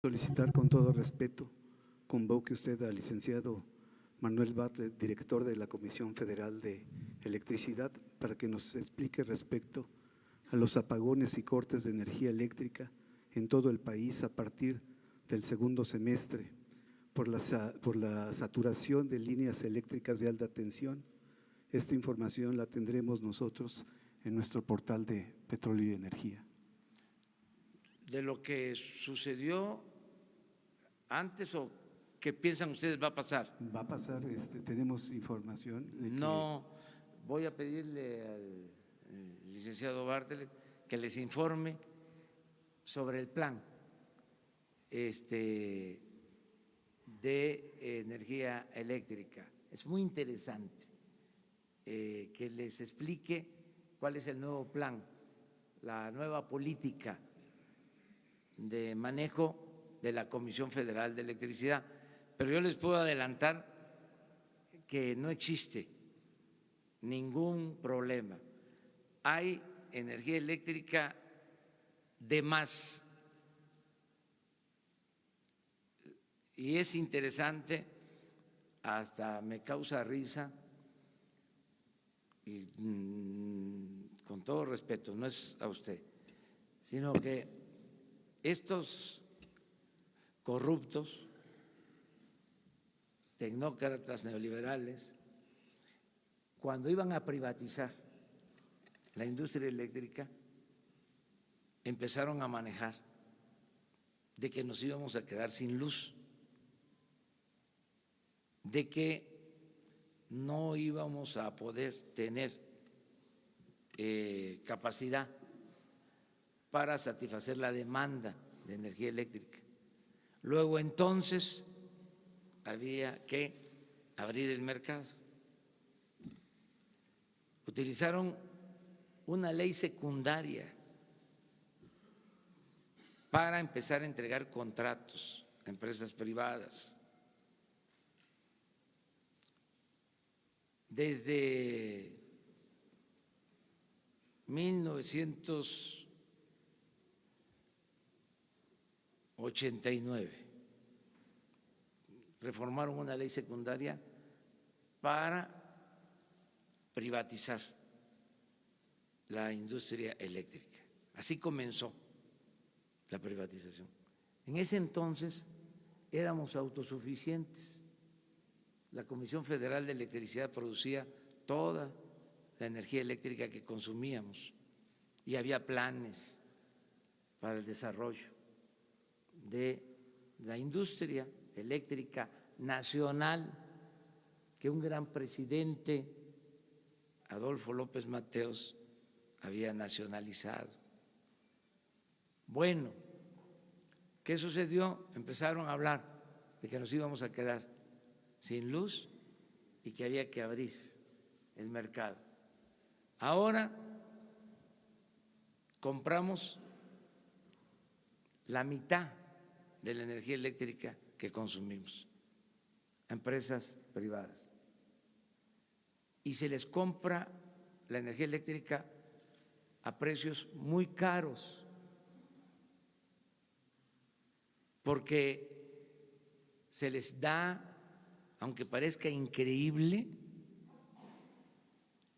Solicitar con todo respeto, convoque usted al licenciado Manuel Bartlett, director de la Comisión Federal de Electricidad, para que nos explique respecto a los apagones y cortes de energía eléctrica en todo el país a partir del segundo semestre por la saturación de líneas eléctricas de alta tensión. Esta información la tendremos nosotros en nuestro portal de Petróleo y Energía. ¿De lo que sucedió antes o qué piensan ustedes va a pasar? Va a pasar, tenemos información de que… No, voy a pedirle al licenciado Bartlett que les informe sobre el plan de energía eléctrica. Es muy interesante que les explique cuál es el nuevo plan, la nueva política de manejo de la Comisión Federal de Electricidad. Pero yo les puedo adelantar que no existe ningún problema. Hay energía eléctrica de más. Y es interesante, hasta me causa risa, y con todo respeto, no es a usted, sino que estos corruptos, tecnócratas neoliberales, cuando iban a privatizar la industria eléctrica, empezaron a manejar de que nos íbamos a quedar sin luz, de que no íbamos a poder tener capacidad para satisfacer la demanda de energía eléctrica. Luego entonces había que abrir el mercado. Utilizaron una ley secundaria para empezar a entregar contratos a empresas privadas. Desde 1989 reformaron una ley secundaria para privatizar la industria eléctrica. Así comenzó la privatización. En ese entonces éramos autosuficientes. La Comisión Federal de Electricidad producía toda la energía eléctrica que consumíamos y había planes para el desarrollo de la industria eléctrica nacional que un gran presidente, Adolfo López Mateos, había nacionalizado. Bueno, ¿qué sucedió? Empezaron a hablar de que nos íbamos a quedar sin luz y que había que abrir el mercado. Ahora compramos la mitad de la energía eléctrica que consumimos a empresas privadas y se les compra la energía eléctrica a precios muy caros porque se les da, aunque parezca increíble,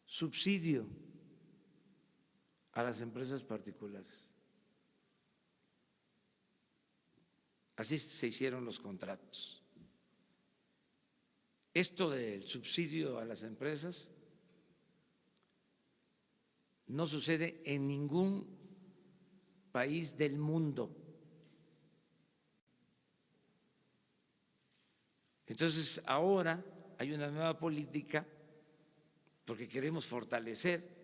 subsidio a las empresas particulares. Así se hicieron los contratos. Esto del subsidio a las empresas no sucede en ningún país del mundo. Entonces, ahora hay una nueva política porque queremos fortalecer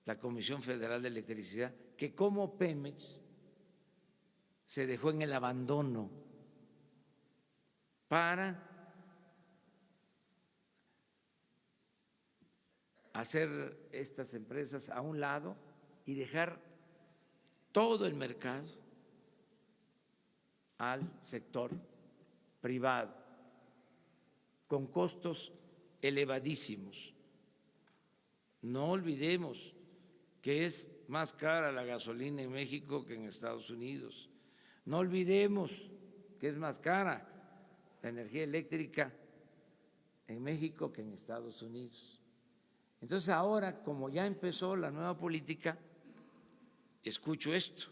la Comisión Federal de Electricidad, que como Pemex se dejó en el abandono para hacer estas empresas a un lado y dejar todo el mercado al sector privado, con costos elevadísimos. No olvidemos que es más cara la gasolina en México que en Estados Unidos. No olvidemos que es más cara la energía eléctrica en México que en Estados Unidos. Entonces ahora, como ya empezó la nueva política, escucho esto.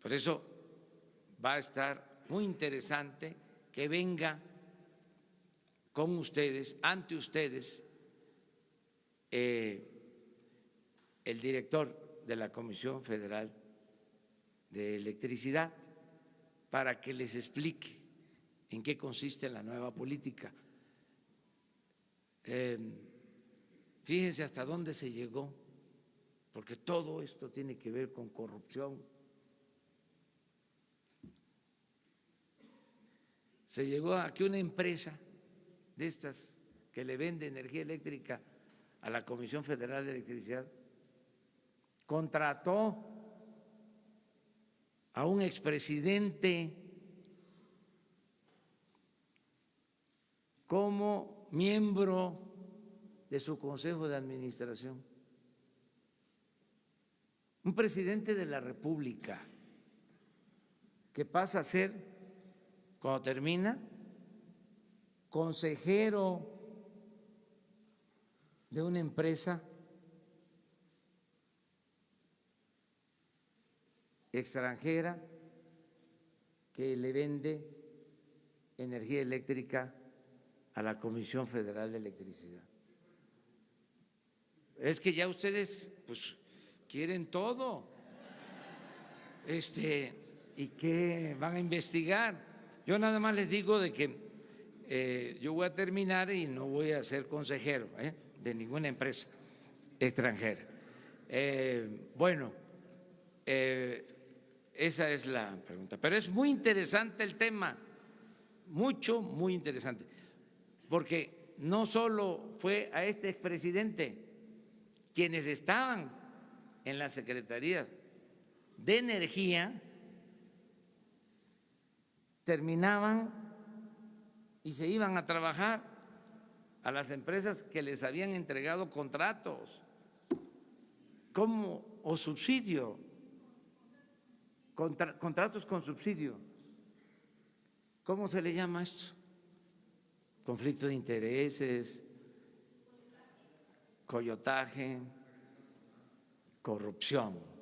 Por eso va a estar muy interesante que venga con ustedes, ante ustedes, el director de la Comisión Federal de Electricidad para que les explique en qué consiste la nueva política. Fíjense hasta dónde se llegó, porque todo esto tiene que ver con corrupción. Se llegó a que una empresa de estas que le vende energía eléctrica a la Comisión Federal de Electricidad contrató a un expresidente como miembro de su consejo de administración, un presidente de la República que pasa a ser, cuando termina, consejero de una empresa extranjera que le vende energía eléctrica a la Comisión Federal de Electricidad. Es que ya ustedes pues quieren todo. ¿Y qué van a investigar? Yo nada más les digo de que yo voy a terminar y no voy a ser consejero de ninguna empresa extranjera. Esa es la pregunta. Pero es muy interesante el tema, muy interesante, porque no solo fue a este expresidente, quienes estaban en la Secretaría de Energía terminaban y se iban a trabajar a las empresas que les habían entregado contratos o subsidio, contratos con subsidio. ¿Cómo se le llama esto? Conflicto de intereses, coyotaje, corrupción.